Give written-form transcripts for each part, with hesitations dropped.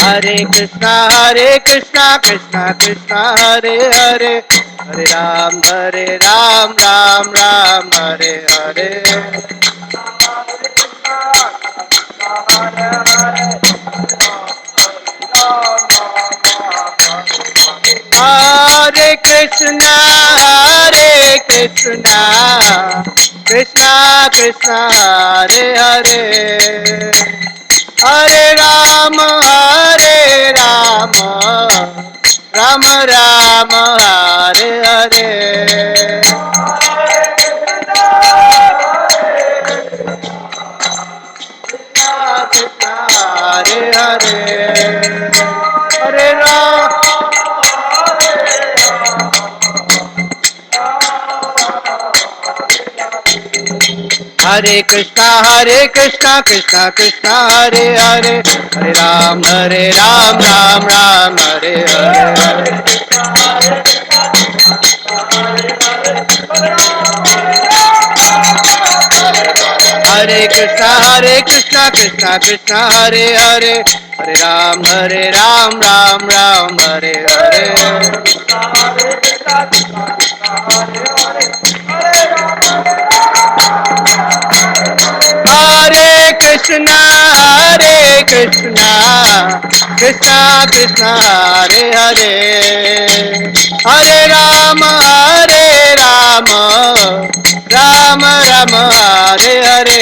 Hare Krishna Krishna Krishna Hare Hare, Hare Ram Ram Ram Hare Hare. Hare Krishna Krishna Krishna Hare Hare, Hare Ram Ram Ram Hare Hare. Hare Hare, Hare Ram. Hare Krishna Krishna Krishna Hare Hare, Hare Ram Ram Hare Hare. Hare Krishna Krishna Krishna Hare Hare, Hare Ram Ram Hare Hare. Hare Krishna Krishna Krishna Hare Hare, Hare Ram Ram Hare Hare.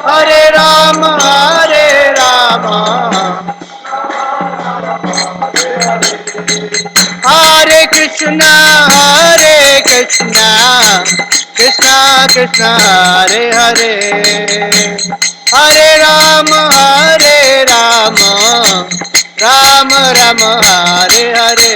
Hare Ram Hare Krishna Krishna Krishna Hare Hare, Hare Ram Ram Hare Hare.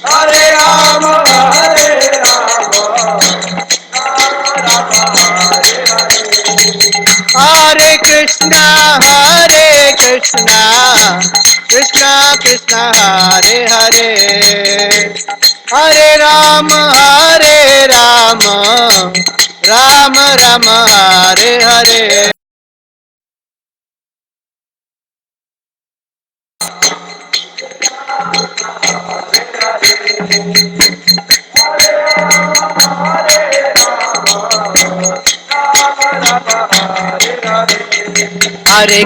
Hare Ram Hare Krishna Krishna Krishna Hare Hare, Hare Ram Ram Hare Hare. Hare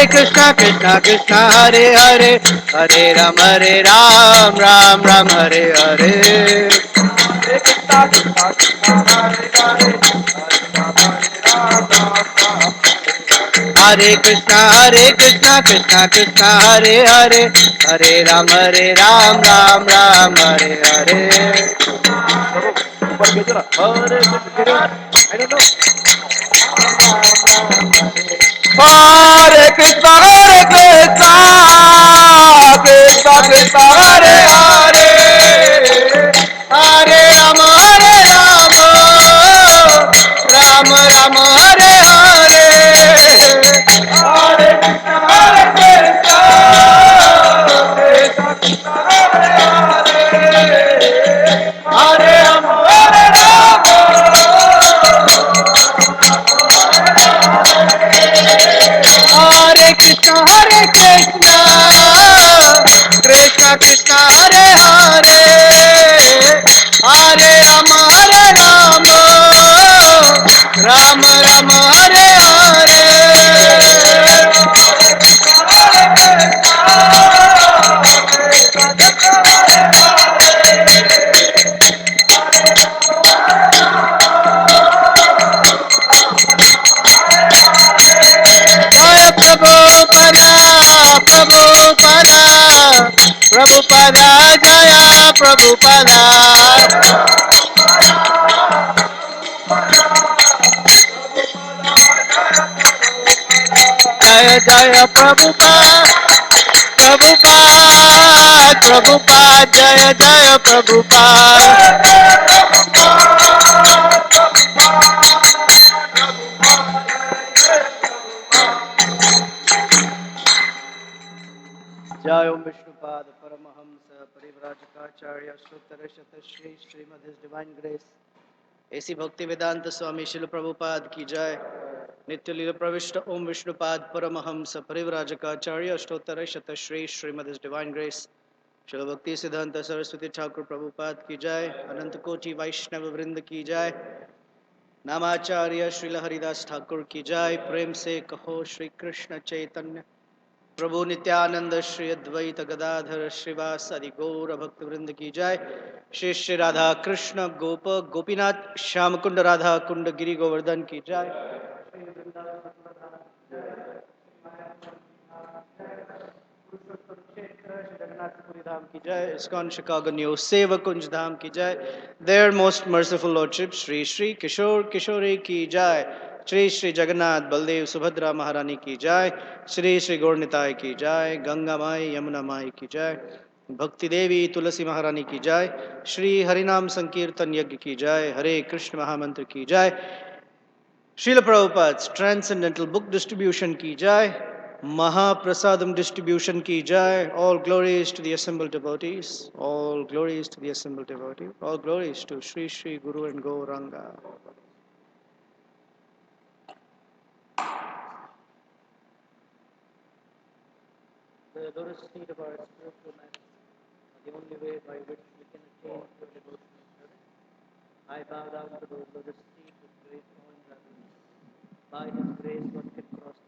Krishna Krishna Hare Hare, Hare Ram Ram Hare Hare. Hare Krishna Krishna Hare Hare, Hare Ram Ram Hare Hare. Hare Krishna Krishna Hare Hare, Hare Ram Ram Hare Hare. Hare Krishna Hare Ram Hare Krishna Krishna Hare Hare, Hare Ram Ram Hare Hare. Jaya Prabhupada Jaya Prabhupada. Jaya Jaya Prabhupada Jaya Jaya Prabhupada. Om Vishnupada Paramahamsa Parivrajakacarya Suttarashata Shri Srimad His Divine Grace ऐसी भक्ति वेदांत स्वामी शिल प्रभुपाद की जय। नित्य लीला प्रविष्ट ओम विष्णुपाद परमहंस परिव्राजकाचार्य अष्टोत्तर शत Shri Shrimad divine grace शिल भक्ति सिद्धांत सरस्वती ठाकुर प्रभुपाद की जय। अनंत कोटि वैष्णव वृंद की जय। नामाचार्य श्रील हरिदास ठाकुर की जय। प्रेम से कहो श्री कृष्ण चैतन्य प्रभु नित्यानंद श्री अद्वैत गदाधर श्रीवासदि गौर भक्त वृंद की जय। श्री श्री राधा कृष्ण गोप गोपीनाथ श्याम कुंड राधा कुंड गिरि गोवर्धन की जय। जगन्नाथपुरी धाम की जय। इस्कॉन शिकागो न्यू सेवक कुंज धाम की जय। Their most merciful lordship Shri Shri Kishore Kishori की जय। श्री श्री जगन्नाथ बलदेव सुभद्रा महारानी की जय। श्री श्री गौरनिताय की जय। गंगा माई यमुना माई की जय। भक्ति देवी तुलसी महारानी की जय। श्री हरिनाम संकीर्तन यज्ञ की जय। हरे कृष्ण महामंत्र की जय। Srila Prabhupada's Transcendental Book Distribution ki jai, Mahaprasadam Distribution ki jai, all glories to the assembled devotees, all glories to the assembled devotees, all glories to Sri Sri Guru and Gauranga. The lotus feet of our spiritual master are the only way by which we can attain pure devotional service. I bow down to those lotus feet with great awe and reverence. By His grace one can cross the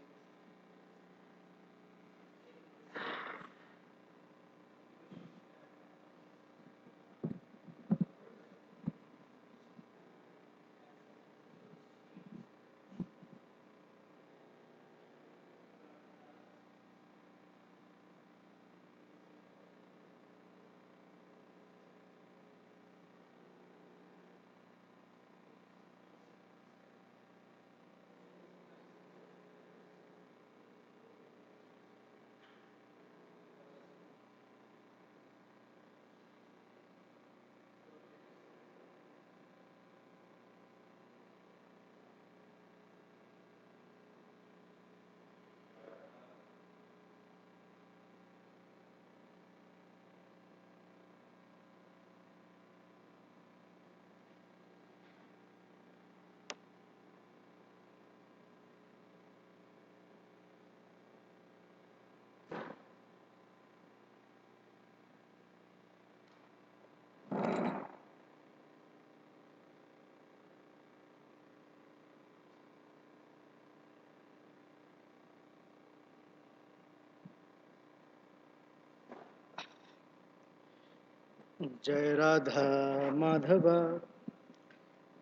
Jai Radha Madhava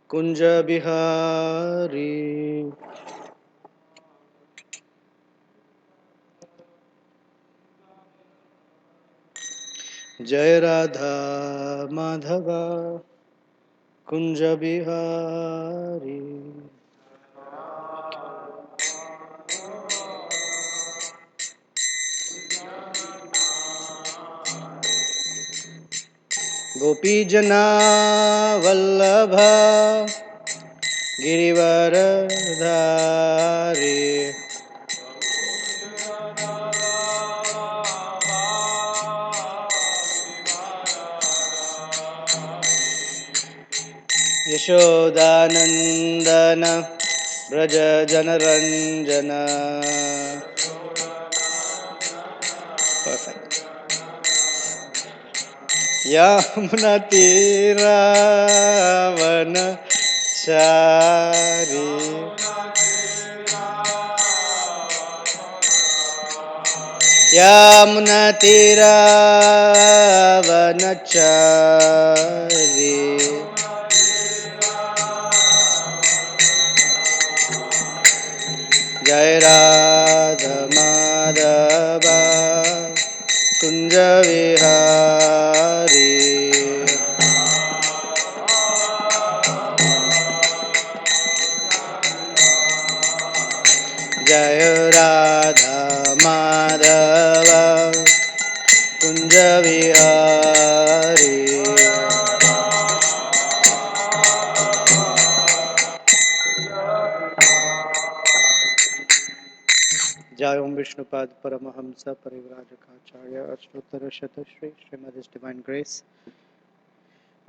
Kunja Bihari Jai Radha Madhava Kunja Bihari Gopi Jana Vallabha Girivaradhari Yashodanandana Braja Janaranjana. Perfect. Yamuna Tiravana Chari Yamuna Tiravana Chari Jai Radha Madhava Kunja Vihari Jai Radha Madhava Kunja Vihari Jai Om Vishnupad Paramahamsa Parivrajakacharya Ashtottara Shatashri Srimad His Divine Grace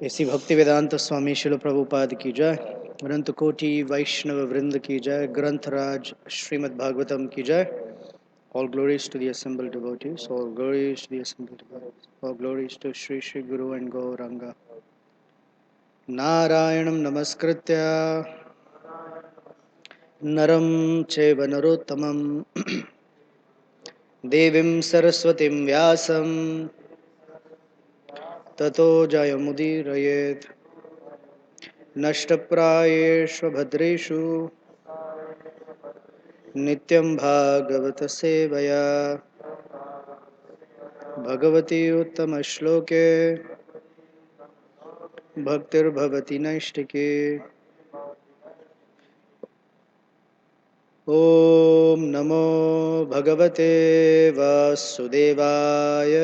ऐसी भक्ति वेदांत स्वामी शिल प्रभुपाद की जय अनंत कोटि वैष्णव वृंद की जय ग्रंथराज श्रीमद् भागवतम की जय All glories to the assembled devotees, all glories to the assembled devotees, all glories to Sri Sri Guru and Gauranga. Narayanam namaskritya naram cheva narottamam devim saraswatim vyasam tato jayamudirayet nashtaprayeshu bhadreshu nityam bhagavata sevaya bhagavati uttama shloke bhaktir bhavati naishtike. ॐ नमो भगवते वासुदेवाय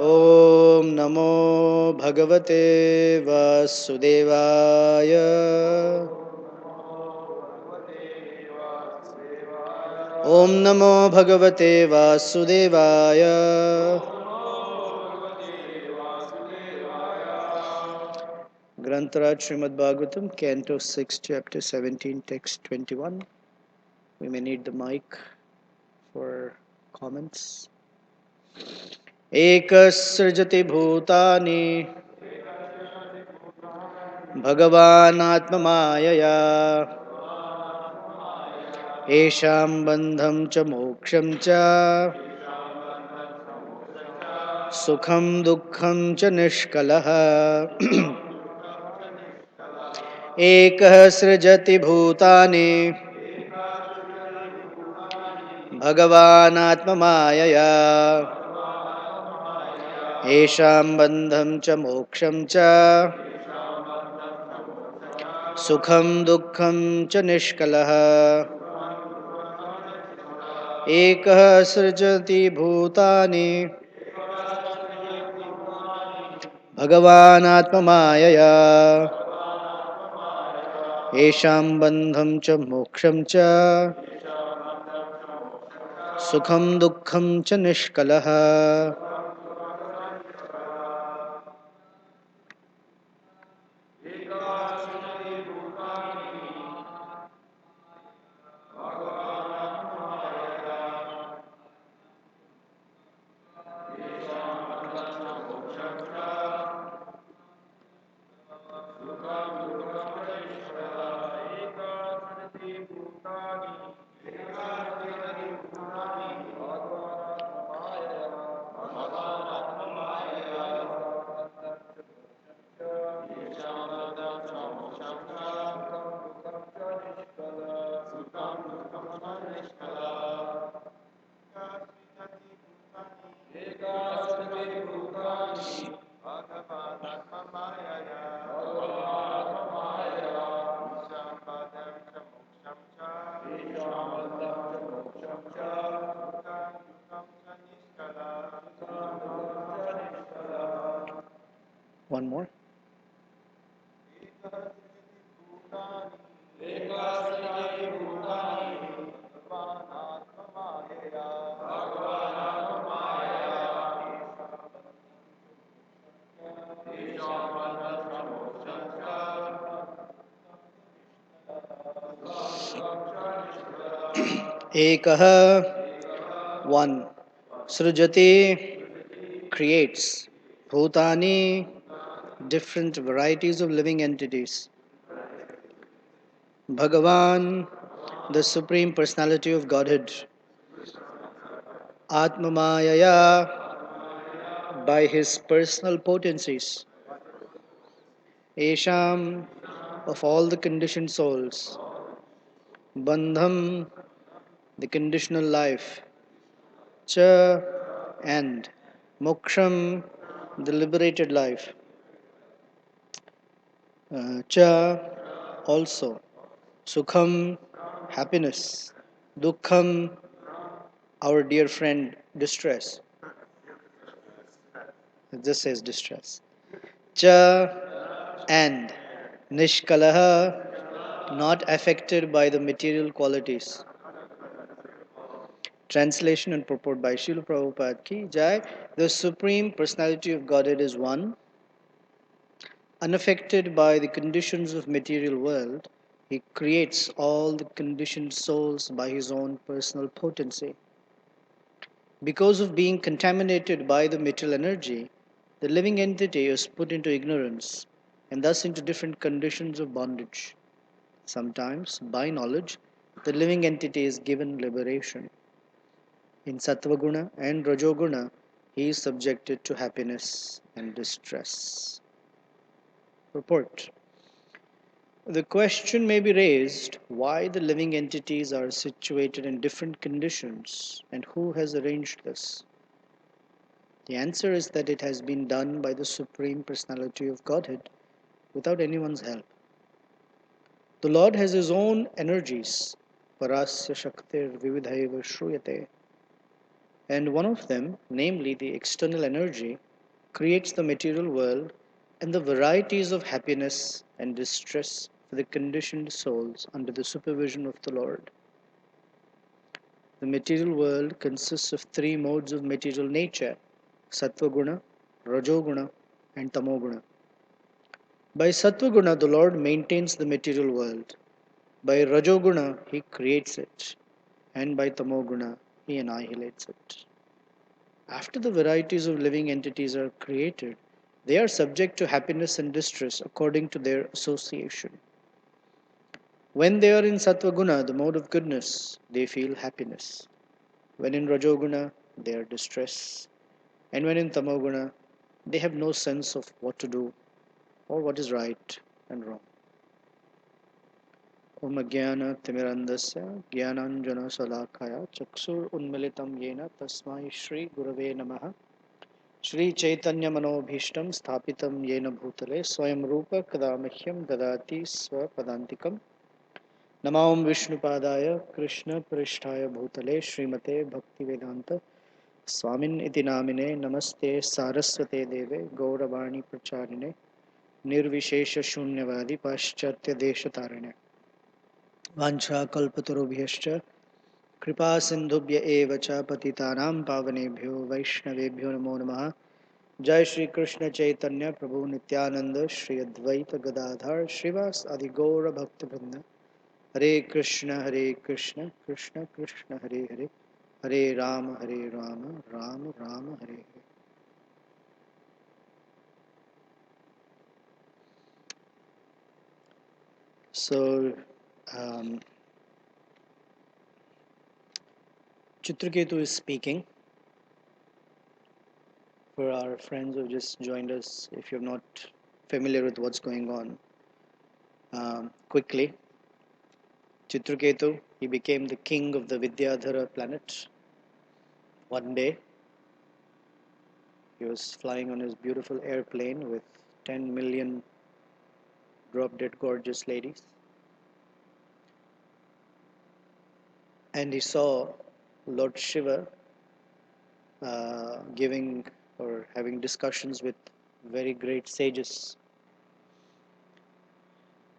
ॐ नमो भगवते वासुदेवाय ॐ नमो भगवते वासुदेवाय Grantaraj Srimad Bhagavatam, Canto 6, Chapter 17, Text 21. We may need the mic for comments. Ekasrjati bhutani Bhagavan Atmamayaya Esham bandham cha moksham cha Sukham dukkham cha nishkalaha Ekah srjati bhutani Bhagavan Atmamayaya Esham bandham cha moksham cha Sukham dukkham cha nishkalaha Ekah srjati bhutani Bhagavan Atmamayaya Esham bandham cha moksham cha Sukham dukkham cha nishkalaha. One more. Ekah, one. Srujati, creates. Bhutani, different varieties of living entities. Bhagavan, the Supreme Personality of Godhead. Atmamayaya, by his personal potencies. Esham, of all the conditioned souls. Bandham, the conditional life. Cha, and. Moksham, the liberated life. Cha, also. Sukham, happiness. Dukkham, our dear friend, distress. This says distress. Cha, and. Nishkalaha, not affected by the material qualities. Translation and purport by Srila Prabhupada Ki Jai. The Supreme Personality of Godhead is one. Unaffected by the conditions of material world, He creates all the conditioned souls by His own personal potency. Because of being contaminated by the material energy, the living entity is put into ignorance and thus into different conditions of bondage. Sometimes, by knowledge, the living entity is given liberation. In Sattvaguna and Rajoguna, he is subjected to happiness and distress. Purport. The question may be raised why the living entities are situated in different conditions and who has arranged this. The answer is that it has been done by the Supreme Personality of Godhead without anyone's help. The Lord has His own energies, Parasya Shaktir Vividhaiva Shruyate, and one of them, namely the external energy, creates the material world and the varieties of happiness and distress for the conditioned souls under the supervision of the Lord. The material world consists of three modes of material nature: Sattvaguna, Rajoguna, and Tamoguna. By Sattvaguna, the Lord maintains the material world. By Rajoguna, He creates it. And by Tamoguna, He annihilates it. After the varieties of living entities are created, they are subject to happiness and distress according to their association. When they are in Sattvaguna, the mode of goodness, they feel happiness. When in Rajoguna, they are distressed. And when in Tamoguna, they have no sense of what to do or what is right and wrong. Om Jnana Timirandasya Jnananjana Salakaya Chakshur Unmilitam Yena Tasmai Shri Gurave Namaha Shri Chaitanya Manobhishtam Sthapitam Yena Bhutale Swayam Rupa Kadamahyam Dadati Swapadantikam Namam Vishnupadaya Krishna Prishtaya Bhutale Srimate Bhaktivedanta Swamin iti namine Namaste Saraswate Deve Gauravani Pracharine Nirvishesha Shunyavadi Paschatya Deshatarine Vancha Kalpatarubhyascha Kripa Sindhubhya Eva Cha Patitanam Pavanebhyo Vaishnavebhyo Namo Namaha Jai Shri Krishna Chaitanya Prabhu Nityananda Shri Advaita Gadadhar Shrivas Adi Gaura Bhakta Vrinda Hare Krishna Krishna Krishna Hare Hare Hare Rama Rama Rama Hare Hare. So Chitraketu is speaking. For our friends who have just joined us, if you're not familiar with what's going on, quickly, Chitraketu, he became the king of the Vidyadhara planet. One day, he was flying on his beautiful airplane with 10 million drop-dead gorgeous ladies. And he saw Lord Shiva giving or having discussions with very great sages.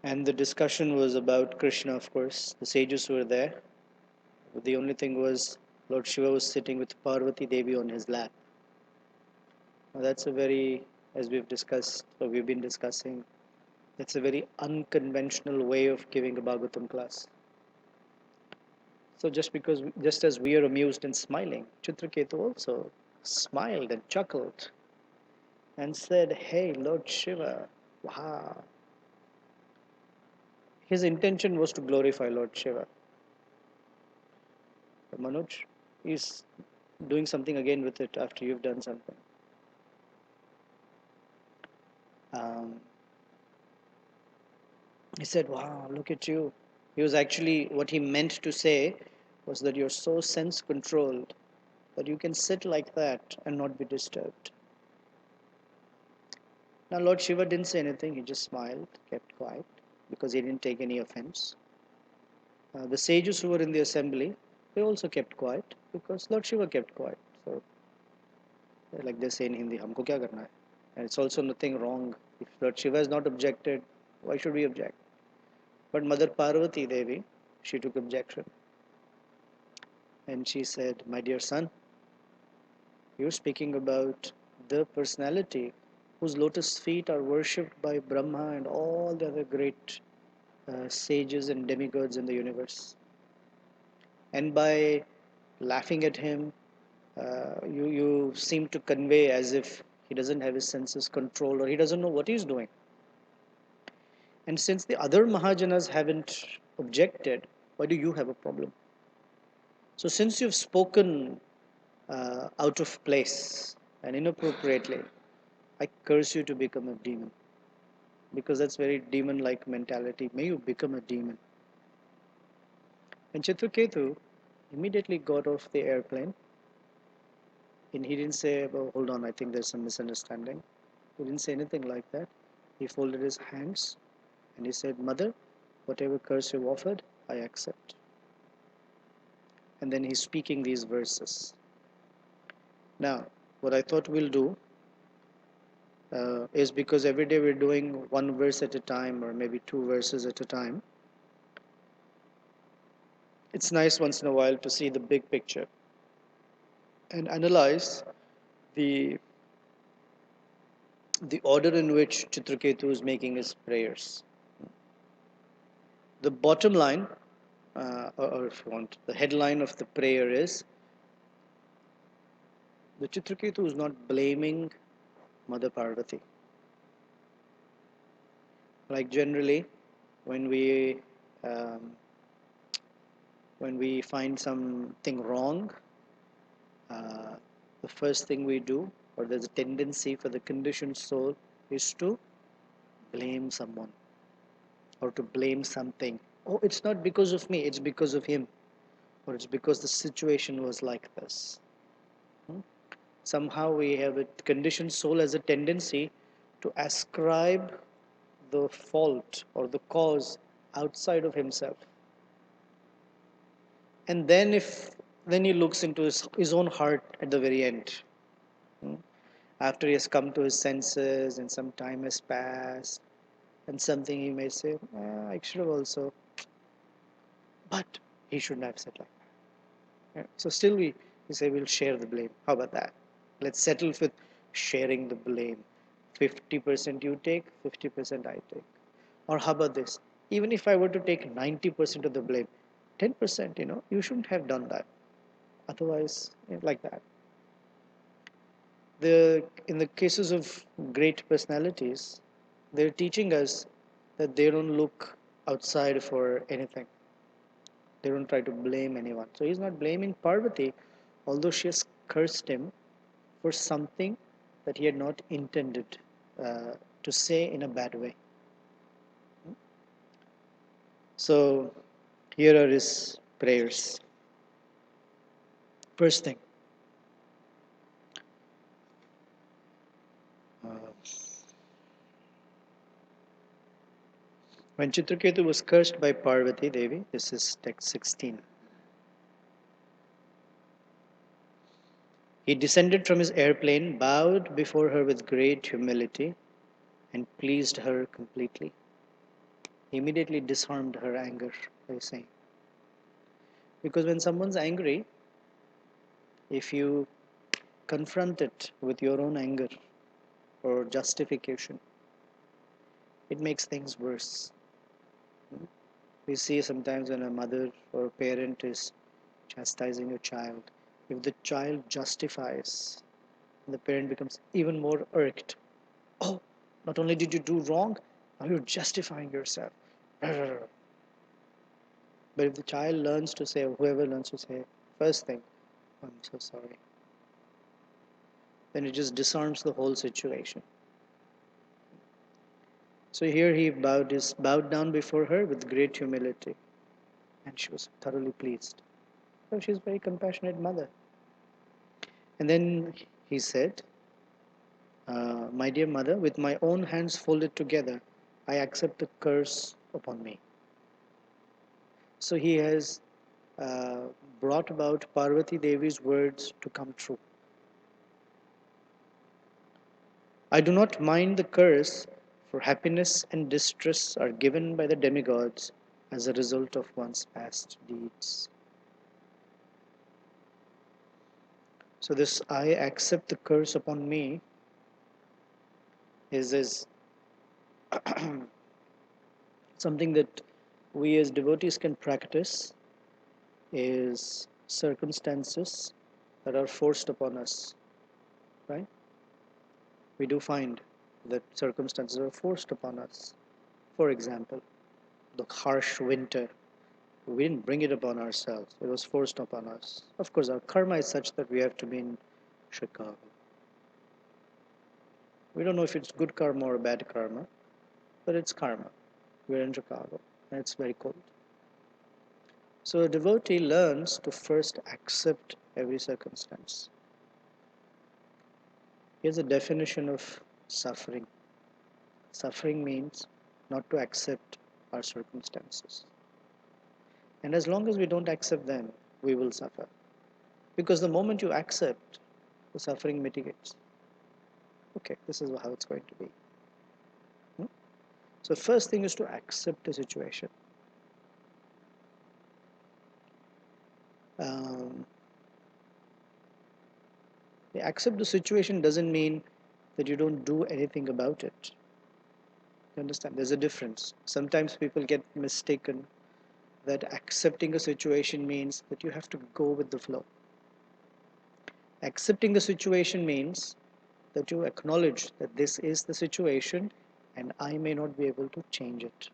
And the discussion was about Krishna, of course. The sages were there. But the only thing was Lord Shiva was sitting with Parvati Devi on his lap. Now that's a very, as we've discussed, or we've been discussing, that's a very unconventional way of giving a Bhagavatam class. So just as we are amused and smiling, Chitraketu also smiled and chuckled and said, "Hey, Lord Shiva, wow." His intention was to glorify Lord Shiva. But Manoj is doing something again with it after you've done something. He said, "Wow, look at you." He was actually, what he meant to say was that you're so sense controlled that you can sit like that and not be disturbed. Now, Lord Shiva didn't say anything. He just smiled, kept quiet, because he didn't take any offense. The sages who were in the assembly, they also kept quiet because Lord Shiva kept quiet. So, like they say in Hindi, "Humko kya karna hai?" And it's also nothing wrong. If Lord Shiva has not objected, why should we object? But Mother Parvati Devi, she took objection. And she said, my dear son, you're speaking about the personality whose lotus feet are worshipped by Brahma and all the other great sages and demigods in the universe. And by laughing at him, you seem to convey as if he doesn't have his senses controlled or he doesn't know what he's doing. And since the other Mahajanas haven't objected, why do you have a problem? So since you've spoken out of place and inappropriately, I curse you to become a demon. Because that's very demon-like mentality. May you become a demon. And Chitraketu immediately got off the airplane. And he didn't say, oh, hold on, I think there's some misunderstanding. He didn't say anything like that. He folded his hands and he said, Mother, whatever curse you've offered, I accept. And then he's speaking these verses. Now, what I thought we'll do is because every day we're doing one verse at a time or maybe two verses at a time, it's nice once in a while to see the big picture and analyze the order in which Chitraketu is making his prayers. The bottom line, or if you want, the headline of the prayer is, the Chitraketu is not blaming Mother Parvati. Like generally, when we find something wrong, the first thing we do, or there's a tendency for the conditioned soul, is to blame someone or to blame something. Oh, it's not because of me, it's because of him, or it's because the situation was like this. Somehow we have a conditioned soul as a tendency to ascribe the fault or the cause outside of himself. And then he looks into his own heart at the very end. After he has come to his senses and some time has passed, and something he may say, I should have also, but he shouldn't have said like that. Yeah. So still we say we'll share the blame. How about that? Let's settle with sharing the blame. 50% you take, 50% I take. Or how about this? Even if I were to take 90% of the blame, 10%, you shouldn't have done that. Otherwise, like that. In the cases of great personalities, they're teaching us that they don't look outside for anything. They don't try to blame anyone. So he's not blaming Parvati, although she has cursed him for something that he had not intended to say in a bad way. So here are his prayers. First thing, when Chitraketu was cursed by Parvati Devi, this is text 16. He descended from his airplane, bowed before her with great humility, and pleased her completely. He immediately disarmed her anger, they say. Because when someone's angry, if you confront it with your own anger or justification, it makes things worse. We see sometimes when a mother or a parent is chastising a child, if the child justifies, the parent becomes even more irked. Oh, not only did you do wrong, now you're justifying yourself. But if the child learns to say, or whoever learns to say, first thing, I'm so sorry, then it just disarms the whole situation. So here he bowed down before her with great humility, and she was thoroughly pleased. So she's a very compassionate mother. And then he said, my dear mother, with my own hands folded together, I accept the curse upon me. So he has brought about Parvati Devi's words to come true. I do not mind the curse, for happiness and distress are given by the demigods as a result of one's past deeds. So this I accept the curse upon me is something that we as devotees can practice, is circumstances that are forced upon us, right? We do find that circumstances are forced upon us. For example, the harsh winter. We didn't bring it upon ourselves. It was forced upon us. Of course, our karma is such that we have to be in Chicago. We don't know if it's good karma or bad karma, but it's karma. We're in Chicago, and it's very cold. So a devotee learns to first accept every circumstance. Here's a definition of suffering. Suffering means not to accept our circumstances. And as long as we don't accept them, we will suffer. Because the moment you accept, the suffering mitigates. Okay, this is how it's going to be. So first thing is to accept the situation. Accept the situation doesn't mean that you don't do anything about it. You understand? There's a difference. Sometimes people get mistaken that accepting a situation means that you have to go with the flow. Accepting the situation means that you acknowledge that this is the situation and I may not be able to change it.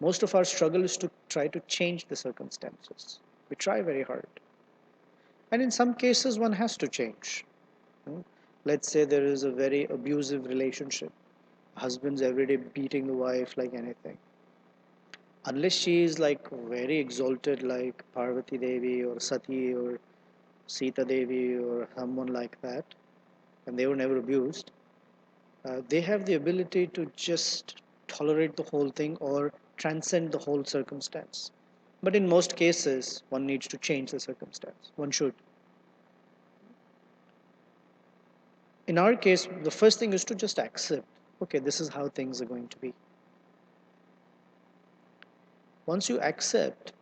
Most of our struggle is to try to change the circumstances. We try very hard. And in some cases, one has to change. Let's say there is a very abusive relationship. Husband's every day beating the wife like anything. Unless she is like very exalted like Parvati Devi or Sati or Sita Devi or someone like that, and they were never abused, they have the ability to just tolerate the whole thing or transcend the whole circumstance. But in most cases, one needs to change the circumstance. One should. In our case, the first thing is to just accept, okay, this is how things are going to be. Once you accept,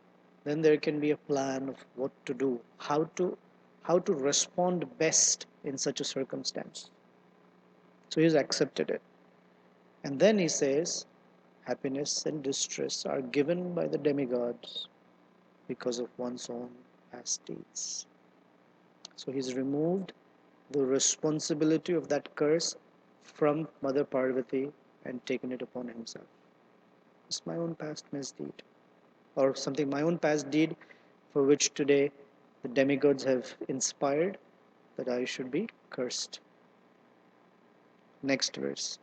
then there can be a plan of what to do, how to respond best in such a circumstance. So he's accepted it. And then he says, happiness and distress are given by the demigods because of one's own past deeds. So he's removed the responsibility of that curse from Mother Parvati and taken it upon himself. It's my own past misdeed, or something, my own past deed for which today the demigods have inspired that I should be cursed. Next verse.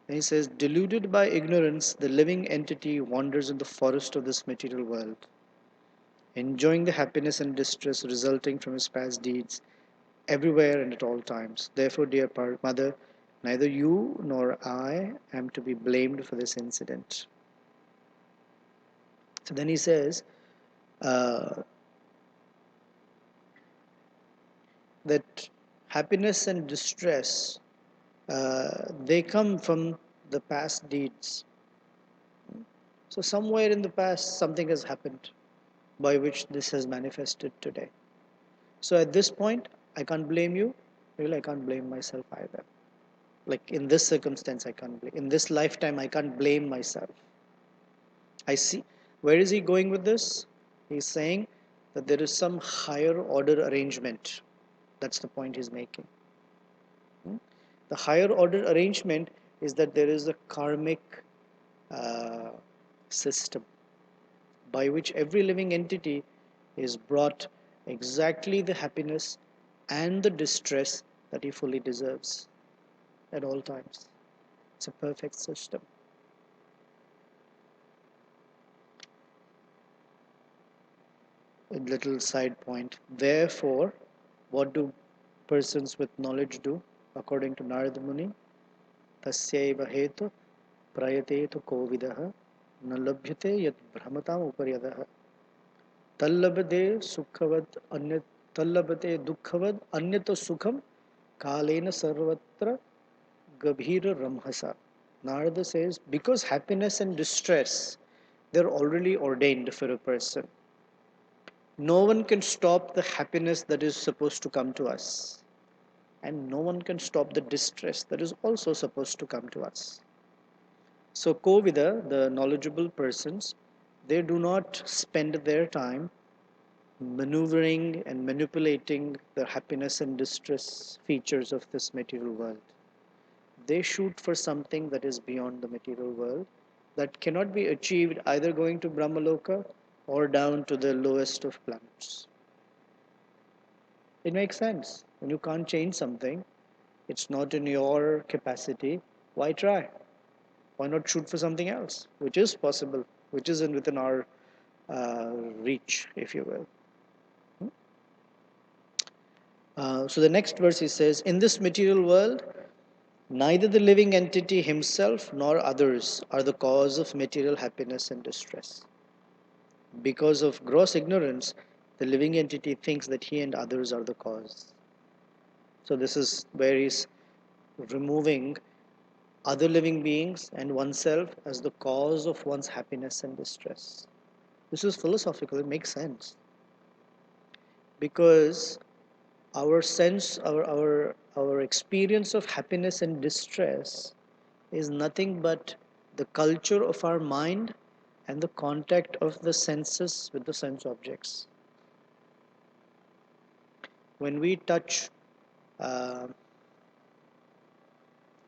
And he says, deluded by ignorance, the living entity wanders in the forest of this material world, enjoying the happiness and distress resulting from his past deeds everywhere and at all times. Therefore, dear mother, neither you nor I am to be blamed for this incident. So then he says that happiness and distress, they come from the past deeds. So somewhere in the past, something has happened by which this has manifested today. So at this point, I can't blame you. Really, I can't blame myself either. Like in this circumstance, I can't blame. In this lifetime, I can't blame myself. I see. Where is he going with this? He's saying that there is some higher order arrangement. That's the point he's making. The higher order arrangement is that there is a karmic system by which every living entity is brought exactly the happiness and the distress that he fully deserves at all times. It's a perfect system. A little side point. Therefore, what do persons with knowledge do? According to Narada Muni, tasyaiva hetu prayatetu kovidaha na labhyate yad brahmatam uparyadaha tallabade sukkhavad anyat tallabate dukkavad anyata sukham kalena sarvatra gabhira ramhasa. Narada says, because happiness and distress They're already ordained for a person. No one can stop the happiness that is supposed to come to us. And no one can stop the distress that is also supposed to come to us. So Kovida, the knowledgeable persons, they do not spend their time maneuvering and manipulating the happiness and distress features of this material world. They shoot for something that is beyond the material world, that cannot be achieved either going to Brahmaloka or down to the lowest of planets. It makes sense. When you can't change something, it's not in your capacity, why try? Why not shoot for something else, which is possible, which is within our reach, if you will. So the next verse he says, in this material world, neither the living entity himself nor others are the cause of material happiness and distress. Because of gross ignorance, the living entity thinks that he and others are the cause. So this is where he's removing other living beings and oneself as the cause of one's happiness and distress. This is philosophical, it makes sense. Because our sense, our experience of happiness and distress is nothing but the culture of our mind and the contact of the senses with the sense objects. When we touch, uh,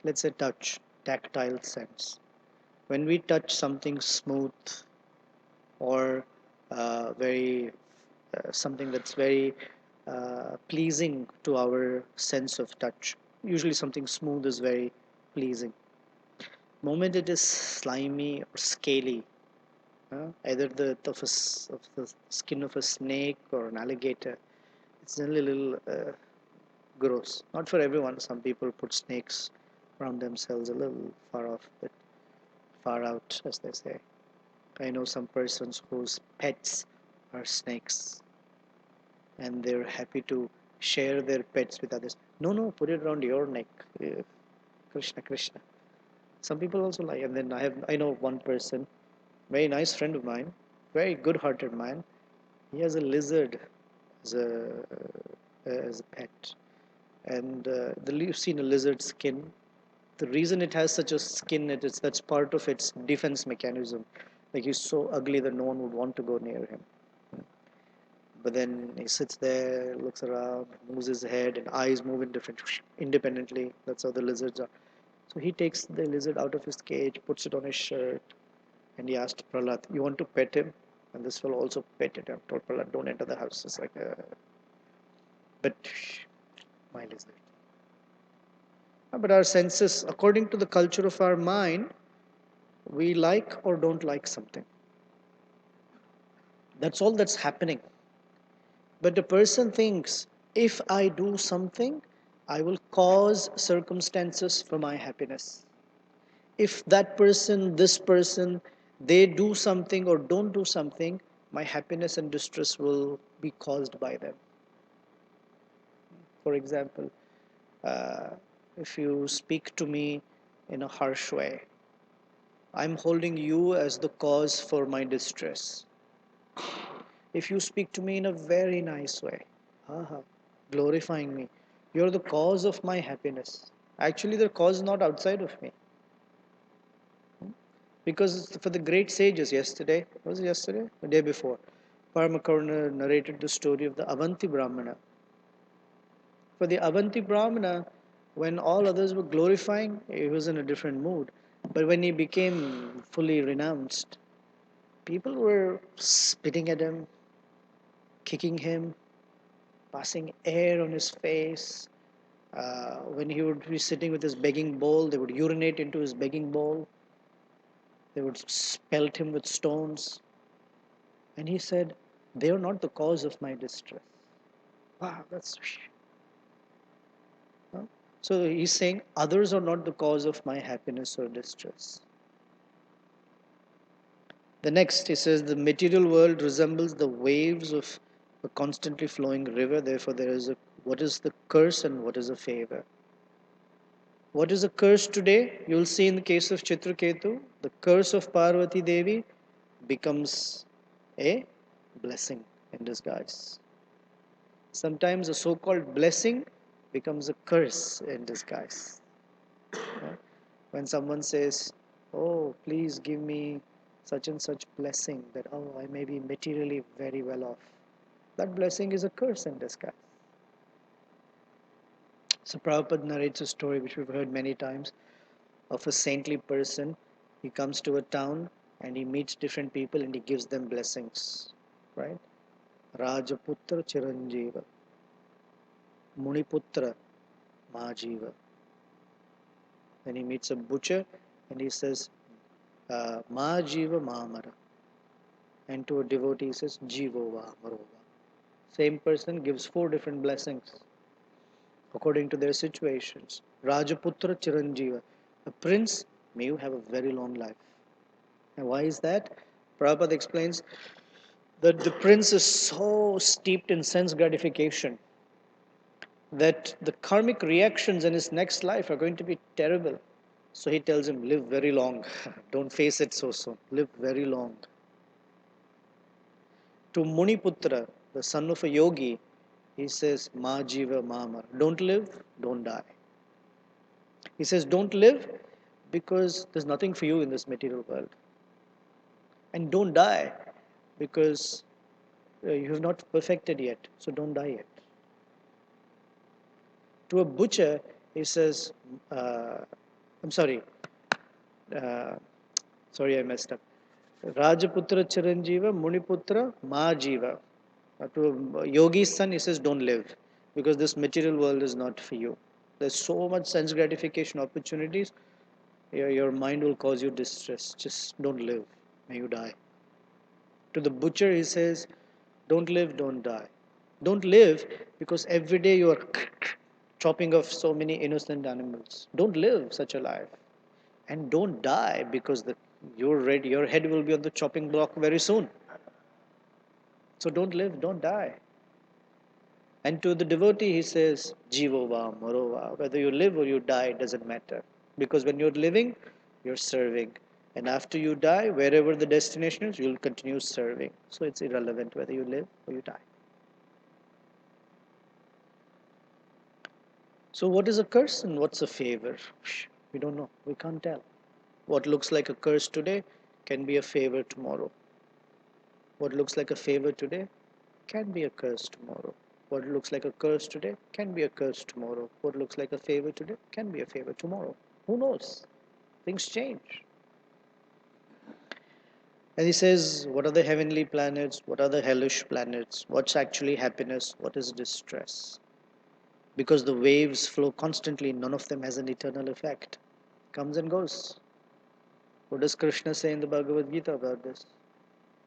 let's say touch, tactile sense, when we touch something smooth or very something that's very pleasing to our sense of touch. Usually something smooth is very pleasing. Moment it is slimy or scaly, either of the skin of a snake or an alligator, it's generally a little gross. Not for everyone. Some people put snakes around themselves a little far off, but far out, as they say. I know some persons whose pets are snakes, and they're happy to share their pets with others. No, no, put it around your neck. Krishna, Krishna. Some people also like, and then I know one person, very nice friend of mine, very good-hearted man. He has a lizard as a pet, and you've seen a lizard skin. The reason it has such a skin, that's part of its defense mechanism. Like he's so ugly that no one would want to go near him. But then he sits there, looks around, moves his head, and eyes move independently. That's how the lizards are. So he takes the lizard out of his cage, puts it on his shirt, and he asked Prahlad, "You want to pet him?" And this fellow also petted him. Told Prahlad, "Don't enter the house." It's like, but my lizard. But our senses, according to the culture of our mind, we like or don't like something. That's all that's happening. But the person thinks, if I do something, I will cause circumstances for my happiness. If that person, this person, they do something or don't do something, my happiness and distress will be caused by them. For example, if you speak to me in a harsh way, I'm holding you as the cause for my distress. If you speak to me in a very nice way, glorifying me, you're the cause of my happiness. Actually, the cause is not outside of me. Because for the great sages was it yesterday? The day before, Paramakaruna narrated the story of the Avanti Brahmana. For the Avanti Brahmana, when all others were glorifying, he was in a different mood. But when he became fully renounced, people were spitting at him, kicking him, passing air on his face. When he would be sitting with his begging bowl, they would urinate into his begging bowl. They would pelt him with stones. And he said, they are not the cause of my distress. Wow, that's... So he's saying, others are not the cause of my happiness or distress. The next, he says, the material world resembles the waves of a constantly flowing river. Therefore, what is the curse and what is a favor? What is a curse today? You will see in the case of Chitraketu, the curse of Parvati Devi, becomes a blessing in disguise. Sometimes a so-called blessing becomes a curse in disguise. Yeah? When someone says, "Oh, please give me such and such blessing that, oh, I may be materially very well off," that blessing is a curse in disguise. So Prabhupada narrates a story which we've heard many times of a saintly person. He comes to a town and he meets different people and he gives them blessings, right? Rajaputra Chiranjeeva, Muniputra Majiva. Then he meets a butcher and he says, Majiva Mamara. And to a devotee he says, Jivova Marova. Same person gives 4 different blessings according to their situations. Rajaputra Chiranjeeva. A prince, may you have a very long life. And why is that? Prabhupada explains that the prince is so steeped in sense gratification that the karmic reactions in his next life are going to be terrible. So he tells him, live very long. Don't face it so soon. Live very long. To Muniputra, the son of a yogi, he says, Ma Jiva Mamar. Don't live, don't die. He says, don't live because there's nothing for you in this material world. And don't die because you have not perfected yet. So don't die yet. To a butcher, he says, I'm sorry, uh, sorry I messed up. Rajaputra Chiranjeeva, Muniputra Majiva. To a yogi's son, he says, don't live because this material world is not for you. There's so much sense gratification opportunities, your mind will cause you distress. Just don't live, may you die. To the butcher, he says, don't live, don't die. Don't live because every day you are chopping off so many innocent animals. Don't live such a life. And don't die because your head will be on the chopping block very soon. So don't live, don't die. And to the devotee, he says, Jivova, Morova. Whether you live or you die, it doesn't matter. Because when you're living, you're serving. And after you die, wherever the destination is, you'll continue serving. So it's irrelevant whether you live or you die. So what is a curse and what's a favor? We don't know. We can't tell. What looks like a curse today can be a favor tomorrow. What looks like a favor today can be a curse tomorrow. What looks like a curse today can be a curse tomorrow. What looks like a favor today can be a favor tomorrow. Who knows? Things change. And he says, what are the heavenly planets? What are the hellish planets? What's actually happiness? What is distress? Because the waves flow constantly, none of them has an eternal effect. Comes and goes. What does Krishna say in the Bhagavad Gita about this?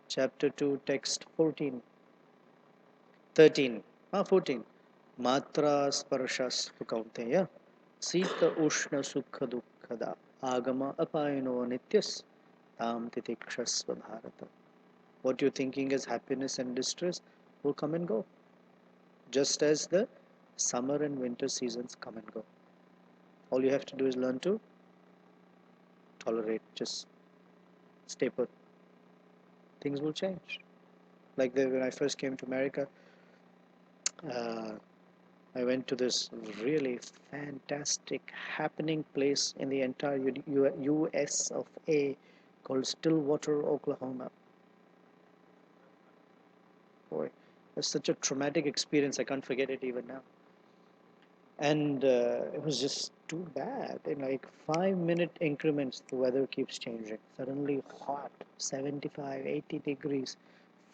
Chapter 2, text 14. 13. 14. Matra sparshas kaunteya sita ushna sukha dukkhada agama apayano nityas tam titikshasva bharata. What you're thinking as happiness and distress will come and go. Just as the summer and winter seasons come and go. All you have to do is learn to tolerate, just stay put. Things will change. Like when I first came to America, uh, I went to this really fantastic happening place in the entire US of A called Stillwater, Oklahoma. Boy, it's such a traumatic experience. I can't forget it even now. And it was just too bad. In like 5-minute increments, the weather keeps changing. Suddenly hot, 75, 80 degrees.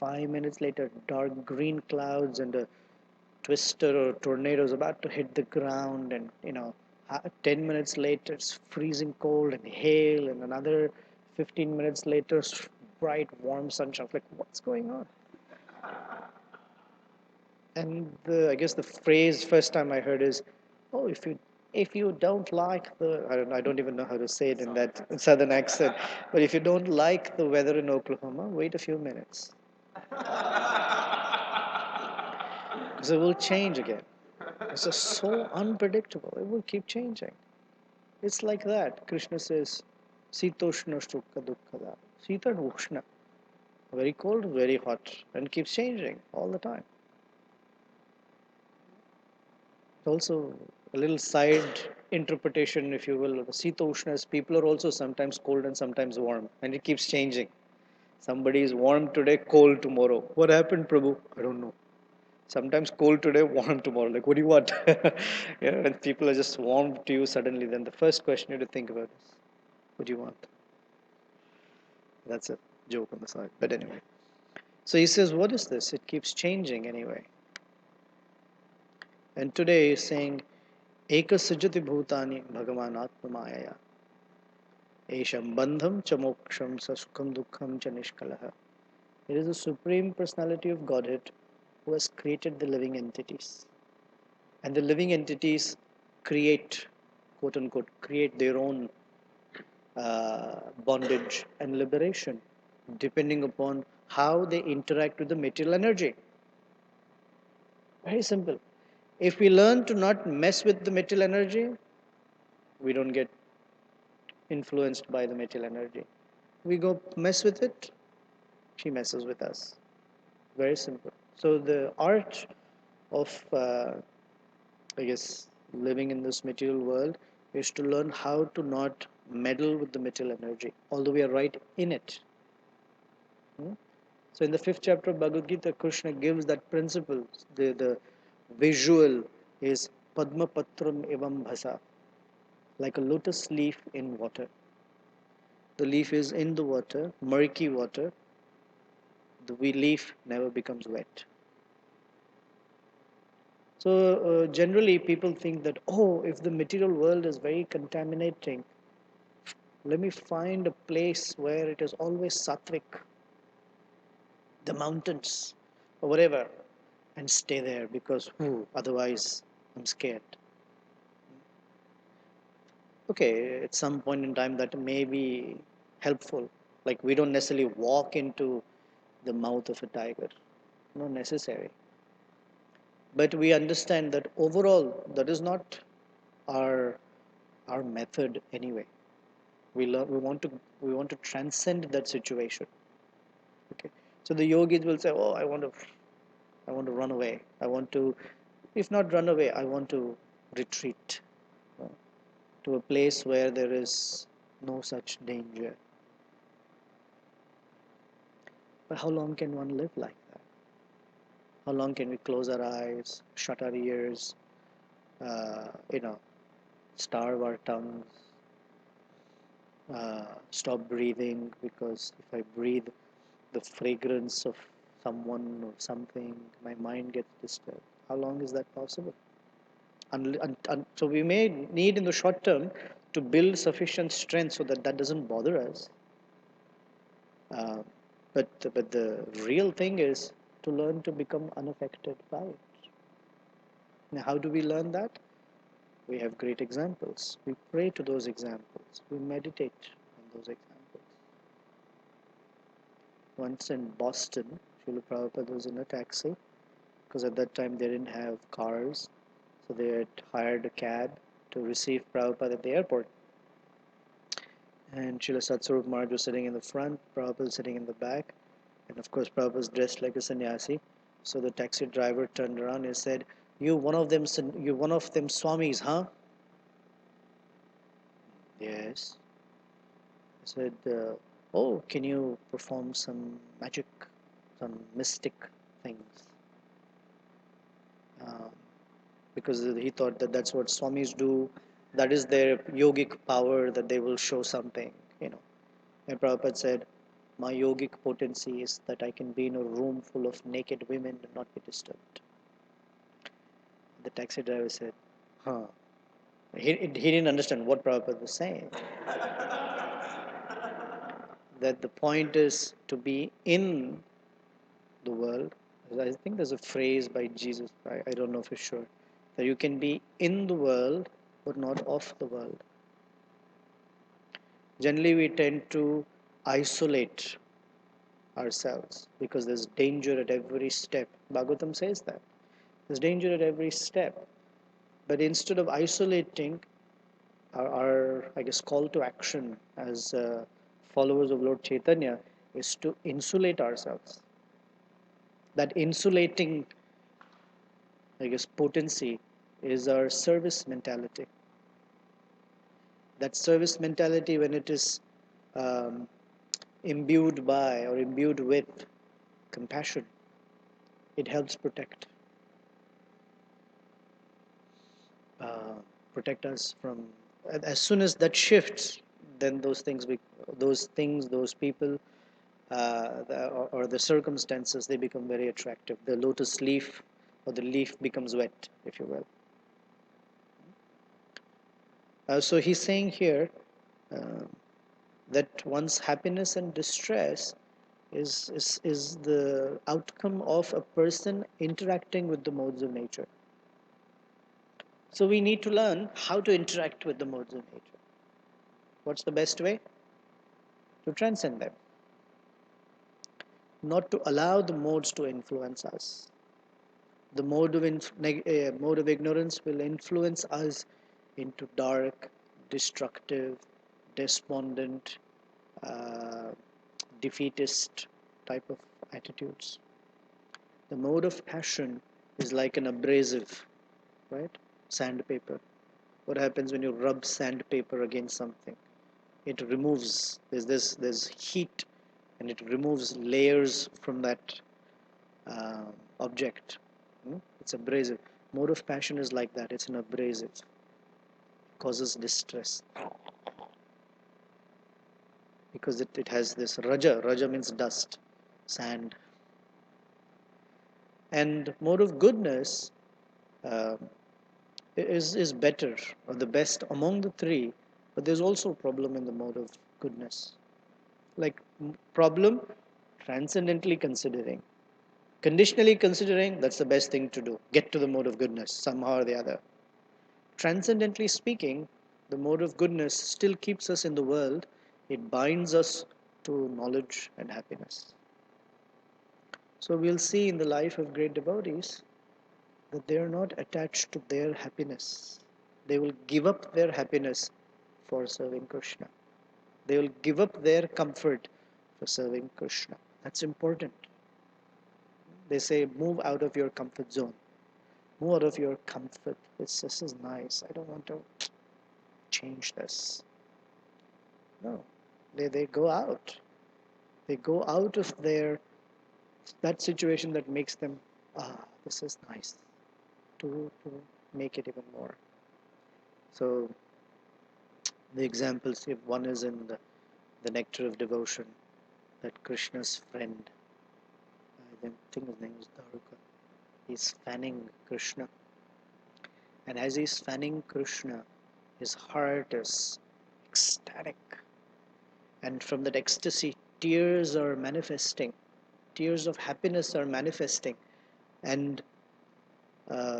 5 minutes later, dark green clouds and a twister or tornado is about to hit the ground. And 10 minutes later, it's freezing cold and hail. And another 15 minutes later, bright, warm sunshine. Like, what's going on? And I guess the phrase first time I heard is, "Oh, if you don't like the I don't even know how to say it in that southern accent, but if you don't like the weather in Oklahoma, wait a few minutes because it will change again. It's just so unpredictable. It will keep changing. It's like that. Krishna says, "Sitoshna Sukha Dukkha." Sita and Ushna. Very cold, very hot, and keeps changing all the time. Also, a little side interpretation, if you will, of Sita Ushnas, people are also sometimes cold and sometimes warm, and it keeps changing. Somebody is warm today, cold tomorrow. What happened, Prabhu? I don't know. Sometimes cold today, warm tomorrow. Like, what do you want? When people are just warm to you suddenly, then the first question you have to think about is, what do you want? That's a joke on the side. But anyway. So he says, what is this? It keeps changing anyway. And today he's saying, Eka sajati bhutani bhagavan atmamayaya. Esham bandham cha moksham sa sukham dukkham cha nishkalaha. It is the Supreme Personality of Godhead who has created the living entities. And the living entities create, quote unquote, create their own bondage and liberation depending upon how they interact with the material energy. Very simple. If we learn to not mess with the material energy, we don't get influenced by the material energy. We go mess with it, she messes with us. Very simple. So the art of, I guess, living in this material world is to learn how to not meddle with the material energy, although we are right in it. So in the 5th chapter of Bhagavad Gita, Krishna gives that principle. The visual is Padma Patram Evam Bhasa, like a lotus leaf in water. The leaf is in the water, murky water. The leaf never becomes wet. So generally people think that, oh, if the material world is very contaminating, let me find a place where it is always sattvic, the mountains or whatever, and stay there because otherwise I'm scared. Okay, at some point in time that may be helpful. Like we don't necessarily walk into the mouth of a tiger, not necessary. But we understand that overall that is not our method anyway. We want to transcend that situation. Okay, so the yogis will say, oh, I want to run away. I want to, if not run away, I want to retreat to a place where there is no such danger. But how long can one live like that? How long can we close our eyes, shut our ears, uh, you know, starve our tongues, stop breathing because if I breathe the fragrance of someone or something, my mind gets disturbed. How long is that possible? So we may need in the short term to build sufficient strength so that that doesn't bother us. Uh, but the real thing is to learn to become unaffected by it. Now, how do we learn that? We have great examples. We pray to those examples. We meditate on those examples. Once in Boston, Srila Prabhupada was in a taxi because at that time they didn't have cars. So they had hired a cab to receive Prabhupada at the airport. And Srila Satsvarup Maharaj was sitting in the front, Prabhupada was sitting in the back. And of course, Prabhupada was dressed like a sannyasi. So the taxi driver turned around and said, you one of them swamis, huh? Yes. I said, oh, can you perform some magic, some mystic things? Because he thought that that's what swamis do. That is their yogic power, that they will show something, you know. And Prabhupada said, my yogic potency is that I can be in a room full of naked women and not be disturbed. The taxi driver said, huh. He didn't understand what Prabhupada was saying. That the point is to be in the world. I think there's a phrase by Jesus, I don't know for sure, that you can be in the world but not of the world. Generally, we tend to isolate ourselves because there's danger at every step. Bhagavatam says that. There's danger at every step. But instead of isolating, our I guess, call to action as followers of Lord Chaitanya is to insulate ourselves. That insulating, I guess, potency is our service mentality. That service mentality, when it is um, imbued by or imbued with compassion, it helps uh, protect us from. As soon as that shifts, then those people, or the circumstances, they become very attractive. The lotus leaf, or the leaf becomes wet, if you will. So he's saying here uh, that one's happiness and distress is the outcome of a person interacting with the modes of nature. So we need to learn how to interact with the modes of nature. What's the best way? To transcend them. Not to allow the modes to influence us. The mode of ignorance will influence us into dark, destructive, despondent, uh, defeatist type of attitudes. The mode of passion is like an abrasive, right? Sandpaper. What happens when you rub sandpaper against something? It removes, there's heat, and it removes layers from that uh, object. It's abrasive. Mode of passion is like that. It's an abrasive. It causes distress because it has this raja. Raja means dust, sand. And mode of goodness uh, is better, or the best among the three, but there's also a problem in the mode of goodness. Like problem, transcendently considering. Conditionally considering, that's the best thing to do. Get to the mode of goodness somehow or the other. Transcendently speaking, the mode of goodness still keeps us in the world. It binds us to knowledge and happiness. So we'll see in the life of great devotees that they are not attached to their happiness. They will give up their happiness for serving Krishna. They will give up their comfort for serving Krishna. That's important. They say, move out of your comfort zone. Move out of your comfort. This is nice. I don't want to change this. No. They go out. They go out of that situation that makes them, this is nice, to make it even more. So the examples, if one is in the nectar of devotion, that Krishna's friend, I think his name is Daruka, he's fanning Krishna. And as he's fanning Krishna, his heart is ecstatic. And from that ecstasy, tears are manifesting. Tears of happiness are manifesting. And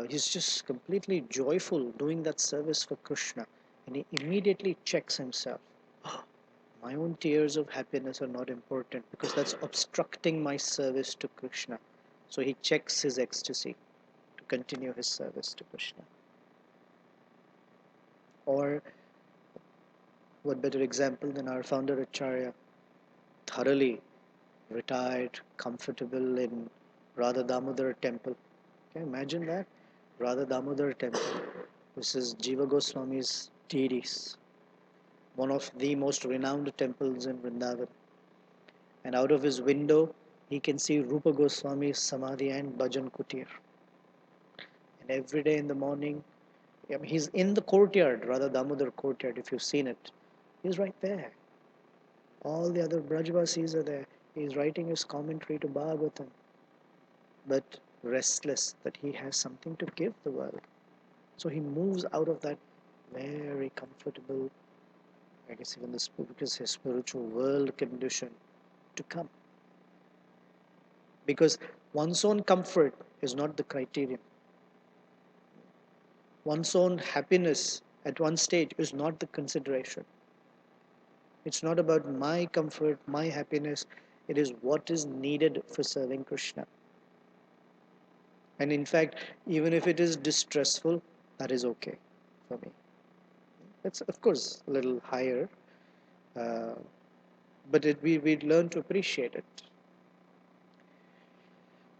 he's just completely joyful doing that service for Krishna. And he immediately checks himself. Oh, my own tears of happiness are not important because that's obstructing my service to Krishna. So he checks his ecstasy to continue his service to Krishna. Or what better example than our founder Acharya, thoroughly retired, comfortable in Radha Damodar temple. Can you imagine that? Radha Damodar temple. This is Jiva Goswami's deities, one of the most renowned temples in Vrindavan. And out of his window, he can see Rupa Goswami's Samadhi and Bhajan Kutir. And every day in the morning, he's in the courtyard, Radha Damodar courtyard, if you've seen it. He's right there. All the other Brajvasis are there. He's writing his commentary to Bhagavatam, but restless that he has something to give the world. So he moves out of that very comfortable, I guess even because his spiritual world condition to come. Because one's own comfort is not the criterion. One's own happiness at one stage is not the consideration. It's not about my comfort, my happiness. It is what is needed for serving Krishna. And in fact, even if it is distressful, that is okay for me. It's of course a little higher, uh, but we learn to appreciate it.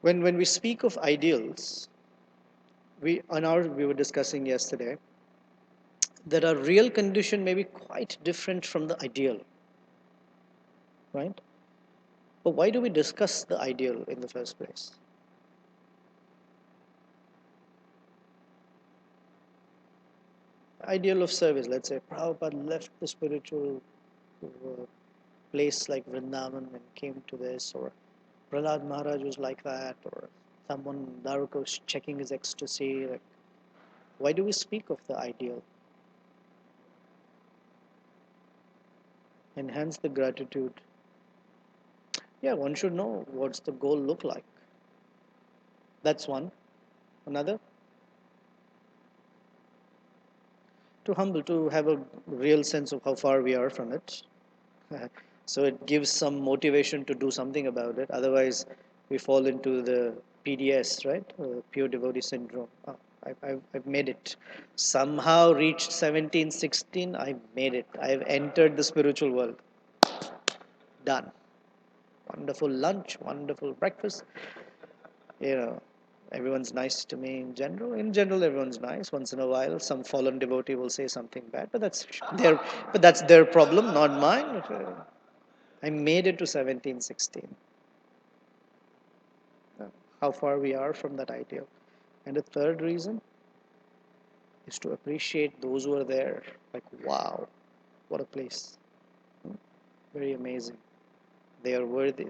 When we speak of ideals, we were discussing yesterday that our real condition may be quite different from the ideal, right? But why do we discuss the ideal in the first place? Ideal of service, let's say Prabhupada left the spiritual place like Vrindavan and came to this, or Prahlad Maharaj was like that, or someone Daruka was checking his ecstasy. Like, why do we speak of the ideal? Enhance the gratitude. Yeah, one should know what's the goal look like. That's one. Another, to have a real sense of how far we are from it. So it gives some motivation to do something about it. Otherwise, we fall into the PDS, right? Pure devotee syndrome. Oh, I've made it. Somehow reached 17, 16. I made it. I've entered the spiritual world. Done. Wonderful lunch, wonderful breakfast. You know, everyone's nice to me in general. In general, everyone's nice. Once in a while, some fallen devotee will say something bad, but that's their problem, not mine. I made it to 17, 16. How far we are from that ideal. And the third reason is to appreciate those who are there. Like, wow, what a place. Very amazing. They are worthy.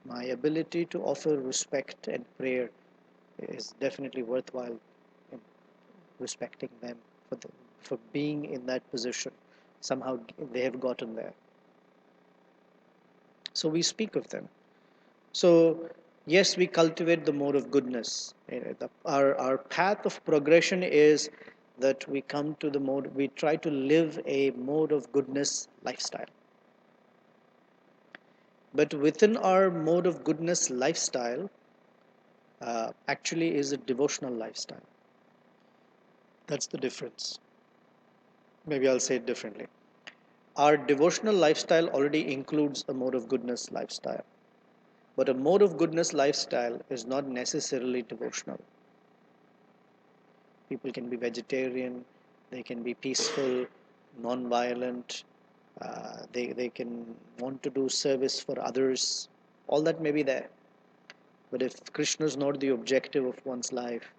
My ability to offer respect and prayer is definitely worthwhile in respecting them for being in that position. Somehow they have gotten there. So we speak of them. So, yes, we cultivate the mode of goodness. Our path of progression is that we come to the mode, we try to live a mode of goodness lifestyle. But within our mode of goodness lifestyle, actually is a devotional lifestyle. That's the difference. Maybe I'll say it differently. Our devotional lifestyle already includes a mode of goodness lifestyle. But a mode of goodness lifestyle is not necessarily devotional. People can be vegetarian, they can be peaceful, non-violent, they can want to do service for others. All that may be there. But if Krishna is not the objective of one's life,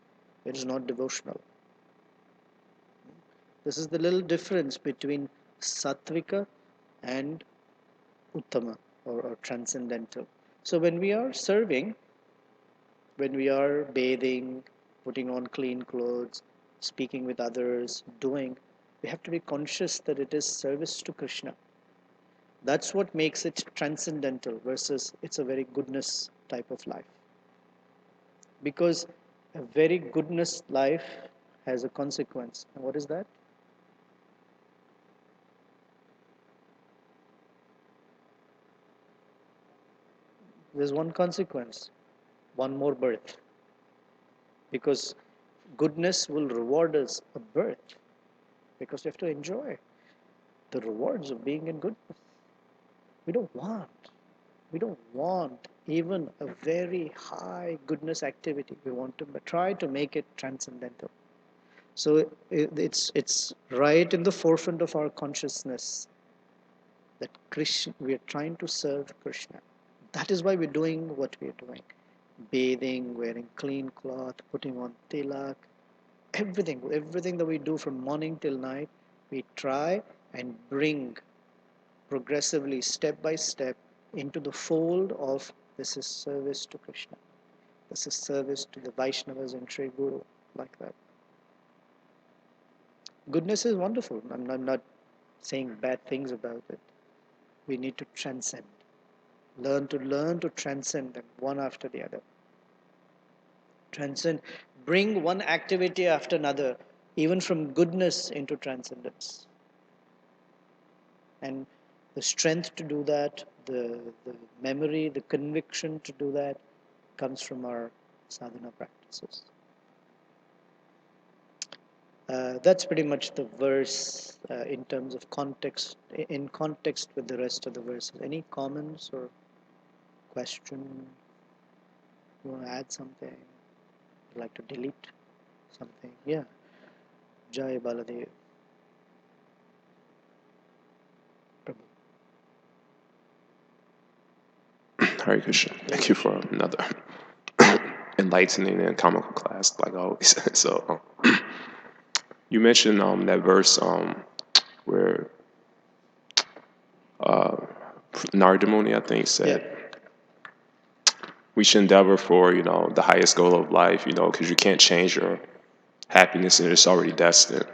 it is not devotional. This is the little difference between sattvika and uttama, or transcendental. So when we are serving, when we are bathing, putting on clean clothes, speaking with others, doing, we have to be conscious that it is service to Krishna. That's what makes it transcendental versus it's a very goodness type of life. Because a very goodness life has a consequence. And what is that? There's one consequence, one more birth. Because goodness will reward us a birth. Because we have to enjoy the rewards of being in goodness. We don't want even a very high goodness activity. We want to try to make it transcendental. So it's right in the forefront of our consciousness that Krishna, we are trying to serve Krishna. That is why we're doing what we're doing. Bathing, wearing clean cloth, putting on tilak, everything that we do from morning till night, we try and bring progressively, step by step, into the fold of this is service to Krishna. This is service to the Vaishnavas and Sri Guru, like that. Goodness is wonderful. I'm not saying bad things about it. We need to transcend. Learn to transcend them one after the other. Transcend, bring one activity after another, even from goodness into transcendence. And the strength to do that, the memory, the conviction to do that comes from our sadhana practices. That's pretty much the verse in terms of context, in context with the rest of the verses. Any comments or question? You want to add something? Like to delete something? Yeah. Jai Baladev. Prabhu. Hare Krishna. Thank you for another enlightening and comical class, like always. So, you mentioned that verse where Narada Muni, I think, said we should endeavor for the highest goal of life, because you can't change your happiness and it's already destined.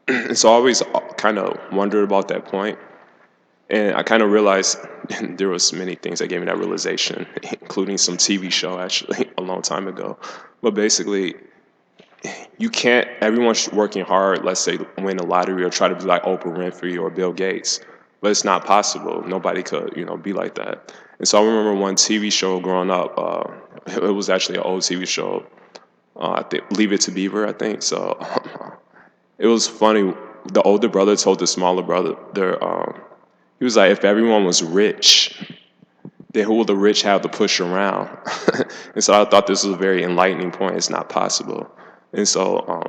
And so I always kind of wondered about that point. And I kind of realized there was many things that gave me that realization, including some TV show actually a long time ago. But basically, you can't. Everyone's working hard. Let's say win the lottery or try to be like Oprah Winfrey or Bill Gates, but it's not possible. Nobody could, be like that. And so I remember one TV show growing up. It was actually an old TV show. I think Leave It to Beaver. I think so. It was funny. The older brother told the smaller brother, he was like, if everyone was rich, then who will the rich have to push around? And so I thought this was a very enlightening point. It's not possible. And so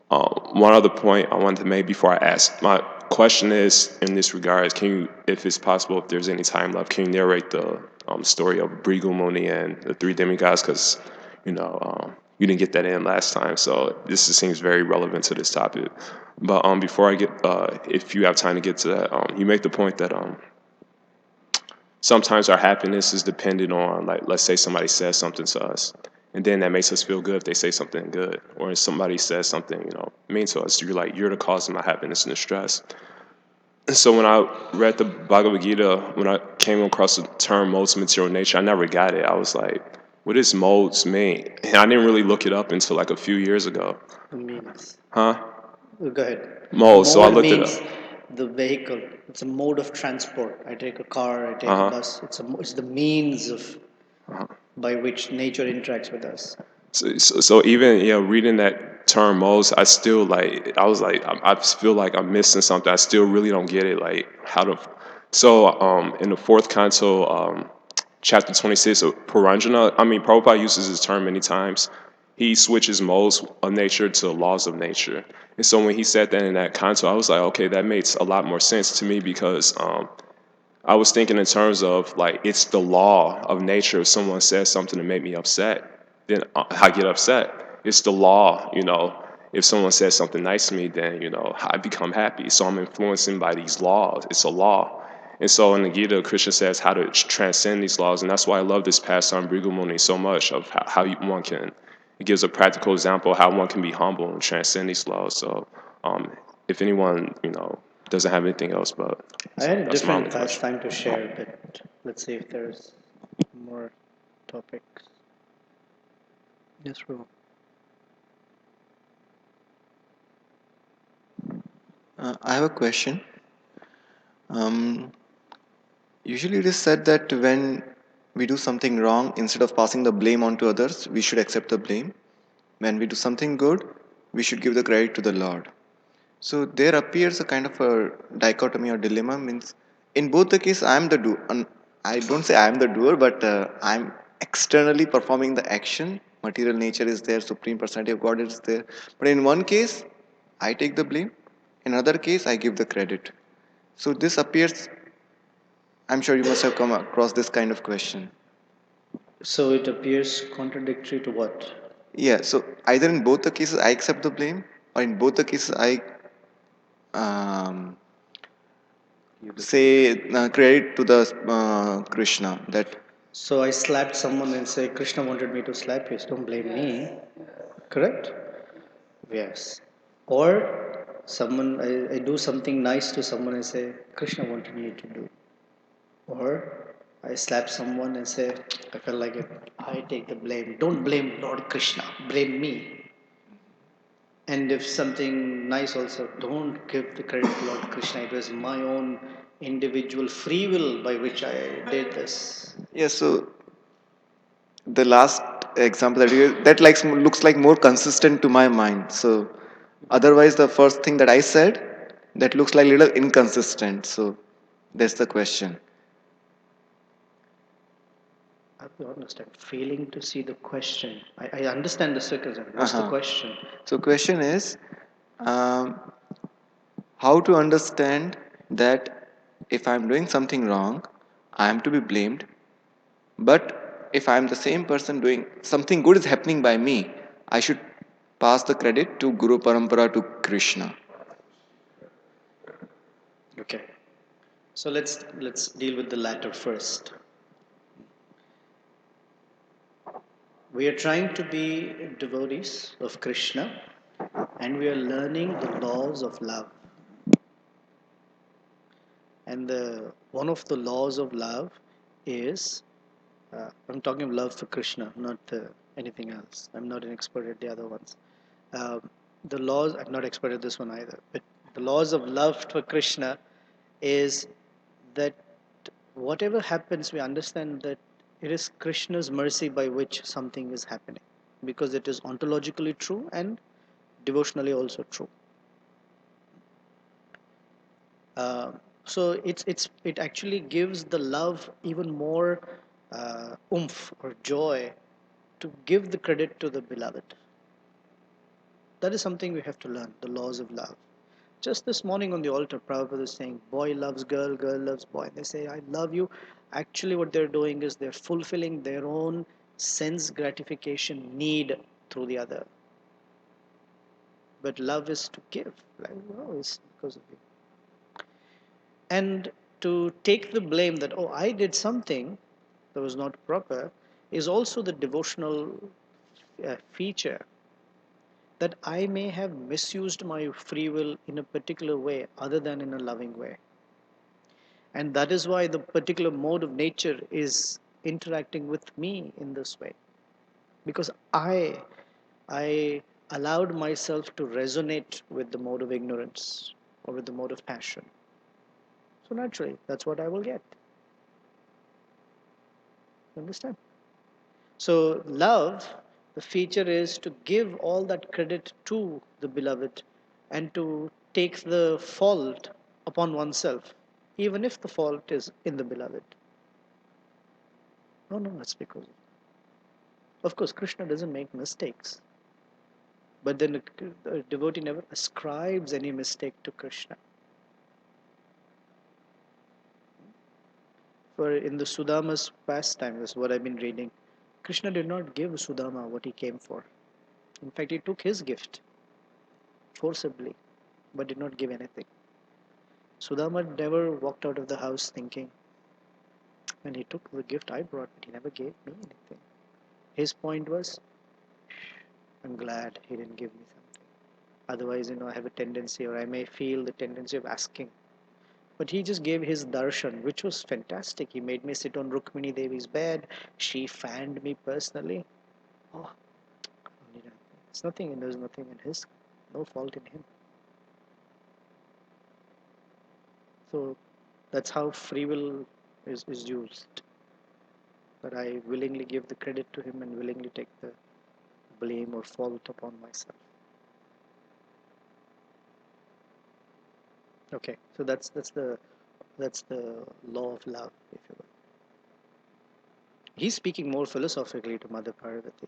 one other point I wanted to make before I ask, my question is in this regard is, can you, if it's possible, if there's any time left, can you narrate the story of Brigu Muni and the three demigods? Because, you didn't get that in last time. So this seems very relevant to this topic. But before I get, if you have time to get to that, you make the point that sometimes our happiness is dependent on, like, let's say somebody says something to us, and then that makes us feel good if they say something good, or if somebody says something, mean to us. You're like, you're the cause of my happiness and distress. And so when I read the Bhagavad Gita, when I came across the term modes of material nature, I never got it. I was like, what does modes mean? And I didn't really look it up until like a few years ago. It means. Huh? Go ahead. Modes. So I looked it means up. the vehicle. It's a mode of transport. I take a car. I take a bus. It's the means of by which nature interacts with us. So even reading that term modes, I still like. I was like, I feel like I'm missing something. I still really don't get it. Like how to. So in the fourth canto, chapter 26 of Puranjana, I mean Prabhupada uses this term many times. He switches modes of nature to laws of nature. And so when he said that in that canto, I was like, okay, that makes a lot more sense to me because I was thinking in terms of like it's the law of nature. If someone says something to make me upset, then I get upset. It's the law, If someone says something nice to me, then I become happy. So I'm influenced by these laws. It's a law. And so in the Gita, Krishna says how to transcend these laws, and that's why I love this pastime Brigu Muni so much of how one can. It gives a practical example of how one can be humble and transcend these laws. So if anyone doesn't have anything else, but I had a that's my only different question. pastime to share, but let's see if there's more topics. Yes, Prabhu. I have a question. Usually it is said that when we do something wrong, instead of passing the blame onto others, we should accept the blame. When we do something good, we should give the credit to the Lord. So there appears a kind of a dichotomy or dilemma. Means in both the case, I am the doer. I don't say I am the doer, but I'm externally performing the action. Material nature is there, Supreme Personality of God is there. But in one case, I take the blame. In another case, I give the credit. So this appears. I'm sure you must have come across this kind of question. So it appears contradictory to what? Yeah. So either in both the cases, I accept the blame, or in both the cases, I um, say credit to the Krishna that. So I slapped someone and say, Krishna wanted me to slap you, so don't blame me. Correct? Yes. Or I do something nice to someone and say, Krishna wanted me to do. Or I slap someone and say, I felt like it. I take the blame. Don't blame Lord Krishna. Blame me. And if something nice also, don't give the credit to Lord Krishna. It was my own individual free will by which I did this. Yeah. So the last example that you that looks like more consistent to my mind. So Otherwise, the first thing that I said, that looks like little inconsistent. So that's the question. I'll be honest, I'm failing to see the question. I understand the circumstance. What's the question? So question is, um, how to understand that if I'm doing something wrong, I am to be blamed. But if I'm the same person doing something good is happening by me, I should pass the credit to Guru Parampara to Krishna. Okay. So let's deal with the latter first. We are trying to be devotees of Krishna and we are learning the laws of love. And one of the laws of love is, I'm talking of love for Krishna, not anything else. I'm not an expert at the other ones. The laws, I'm not expert at this one either, but the laws of love for Krishna is that whatever happens, we understand that it is Krishna's mercy by which something is happening, because it is ontologically true and devotionally also true. So it actually gives the love even more oomph or joy to give the credit to the beloved. That is something we have to learn, the laws of love. Just this morning on the altar, Prabhupada is saying, boy loves girl, girl loves boy. And they say, I love you. Actually, what they're doing is they're fulfilling their own sense gratification need through the other. But love is to give. Like, oh, it's because of you. And to take the blame that, oh, I did something that was not proper, is also the devotional feature, that I may have misused my free will in a particular way other than in a loving way. And that is why the particular mode of nature is interacting with me in this way. Because I allowed myself to resonate with the mode of ignorance or with the mode of passion. So naturally, that's what I will get. Understand? So love, the feature is to give all that credit to the beloved and to take the fault upon oneself, even if the fault is in the beloved. No, that's because of course Krishna doesn't make mistakes. But then the devotee never ascribes any mistake to Krishna. For in the Sudama's pastime, that's what I've been reading, Krishna did not give Sudama what he came for. In fact, he took his gift forcibly, but did not give anything. Sudama never walked out of the house thinking, and he took the gift I brought, but he never gave me anything. His point was, I'm glad he didn't give me something. Otherwise, I have a tendency, or I may feel the tendency of asking. But he just gave his darshan, which was fantastic. He made me sit on Rukmini Devi's bed. She fanned me personally. Oh, it's nothing, and there's nothing in his, no fault in him. So that's how free will is used. That I willingly give the credit to him and willingly take the blame or fault upon myself. Okay, so that's the law of love, if you will. He's speaking more philosophically to Mother Parvati.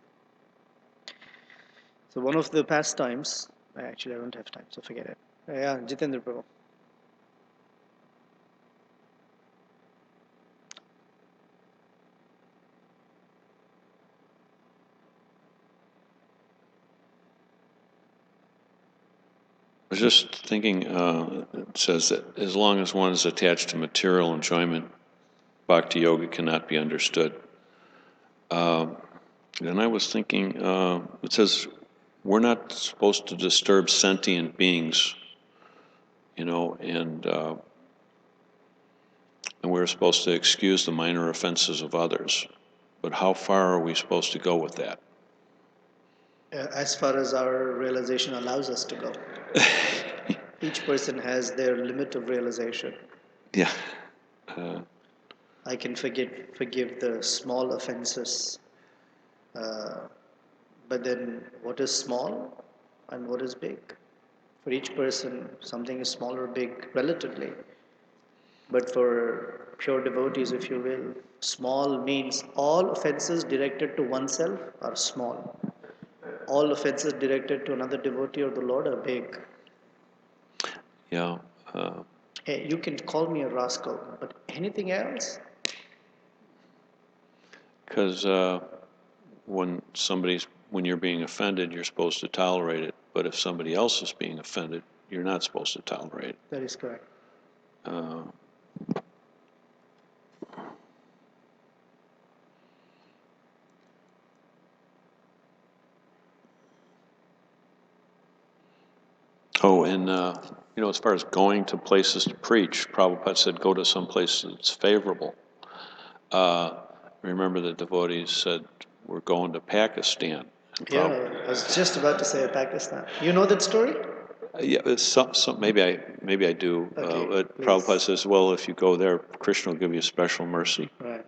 So one of the pastimes, actually I don't have time, so forget it. Yeah, Jitendra Prabhu. I was just thinking, it says that as long as one is attached to material enjoyment, bhakti yoga cannot be understood. And I was thinking, it says we're not supposed to disturb sentient beings, and we're supposed to excuse the minor offenses of others. But how far are we supposed to go with that? As far as our realization allows us to go. Each person has their limit of realization. Yeah. I can forgive the small offenses, but then what is small and what is big? For each person, something is small or big relatively. But for pure devotees, if you will, small means all offenses directed to oneself are small. All offenses directed to another devotee or the Lord are big. Yeah. Hey, you can call me a rascal, but anything else? Because when you're being offended, you're supposed to tolerate it. But if somebody else is being offended, you're not supposed to tolerate it. That is correct. Oh, and as far as going to places to preach, Prabhupada said go to some place that's favorable. Remember the devotees said we're going to Pakistan. And Yeah, I was just about to say Pakistan. You know that story? Yeah, maybe I do. Okay, But please. Prabhupada says, well, if you go there, Krishna will give you special mercy. Right.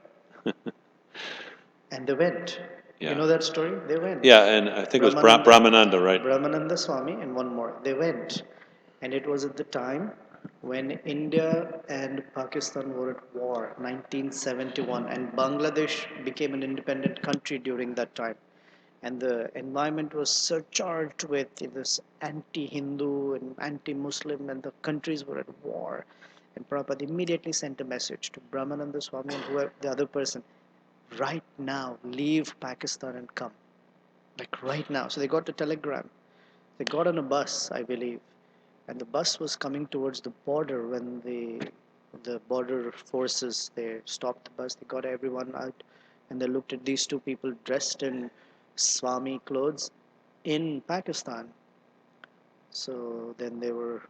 And they went. Yeah. You know that story? They went. Yeah, and I think it was Brahmananda, right? Brahmananda Swami and one more. They went. And it was at the time when India and Pakistan were at war, 1971. And Bangladesh became an independent country during that time. And the environment was surcharged with this anti-Hindu and anti-Muslim, and the countries were at war. And Prabhupada immediately sent a message to Brahmananda Swami and whoever the other person, right now, leave Pakistan and come. Like right now. So they got a telegram. They got on a bus, I believe, and the bus was coming towards the border when the border forces, they stopped the bus. They got everyone out, and they looked at these two people dressed in Swami clothes in Pakistan. So then they were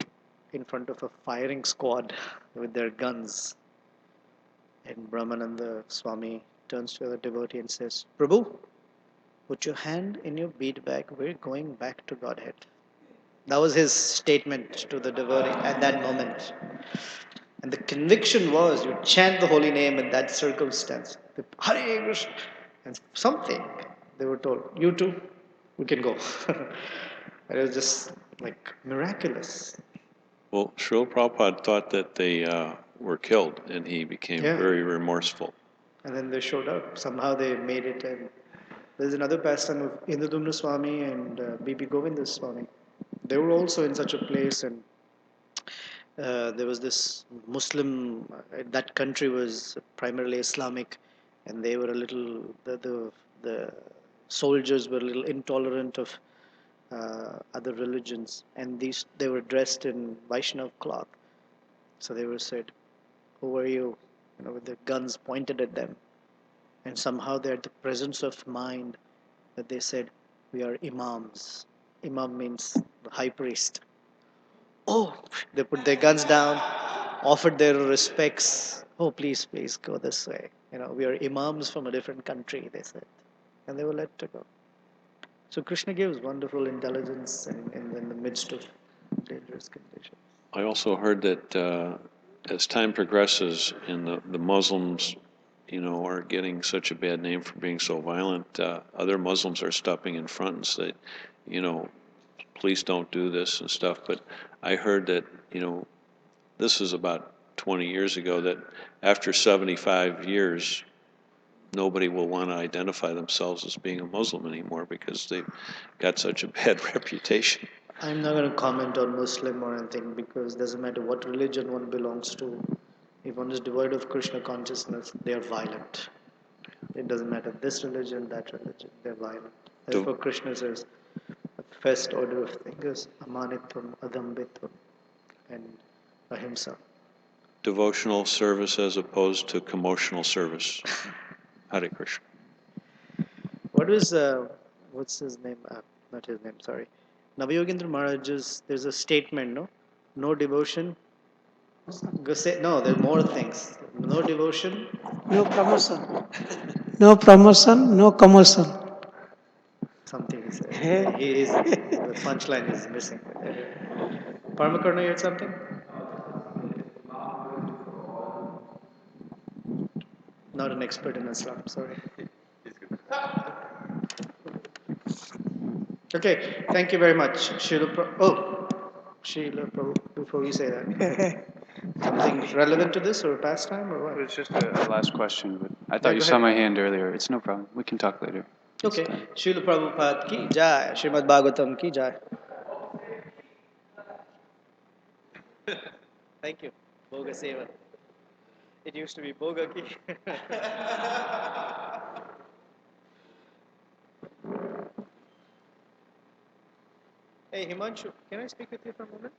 in front of a firing squad with their guns. And Brahmananda Swami turns to the devotee and says, Prabhu, put your hand in your bead bag. We're going back to Godhead. That was his statement to the devotee at that moment. And the conviction was you chant the holy name in that circumstance. Hare Krishna. And something, they were told, you too, we can go. It was just like miraculous. Well, Srila Prabhupada thought that they were killed, and he became very remorseful. And then they showed up. Somehow they made it. And there's another pastime of Indudumna Swami and B.B. Govinda Swami. They were also in such a place, and there was this Muslim. That country was primarily Islamic, and they were a little. The soldiers were a little intolerant of other religions, and they were dressed in Vaishnav cloth. So they were said, "Who are you?" With their guns pointed at them, and somehow they had the presence of mind that they said, "We are imams." Imam means the high priest. Oh, they put their guns down, offered their respects. Oh, please, please go this way. We are imams from a different country, they said. And they were let to go. So Krishna gives wonderful intelligence in the midst of dangerous conditions. I also heard that as time progresses and the Muslims, are getting such a bad name for being so violent, other Muslims are stepping in front and say, please don't do this and stuff. But I heard that, this is about 20 years ago, that after 75 years, nobody will want to identify themselves as being a Muslim anymore because they've got such a bad reputation. I'm not going to comment on Muslim or anything because it doesn't matter what religion one belongs to. If one is devoid of Krishna consciousness, they are violent. It doesn't matter this religion, that religion, they're violent. Therefore, Krishna says, the first order of things is amanitvam, adambitvam, and ahimsa. Devotional service as opposed to commotional service. Hare Krishna. What's his name? Not his name, sorry. Navayogendra Maharaj's, there's a statement, no? No devotion. Go say, no, there are more things. No devotion. No promotion. No promotion, no commotion. Something he said. The punchline is missing. Parmakarna, you had something? Not an expert in Islam, sorry. Okay, thank you very much. Oh, Srila Prabhu, before we say that? Something relevant to this or a pastime or It what? was just a last question, but I Yeah, thought you go saw ahead. my hand earlier. It's no problem. We can talk later. It's Okay. done. Srila Prabhupada ki jai. Srimad Bhagavatam ki jai. Thank you. Bhoga Seva. It used to be Bhoga ki. Hey Himanshu, can I speak with you for a moment?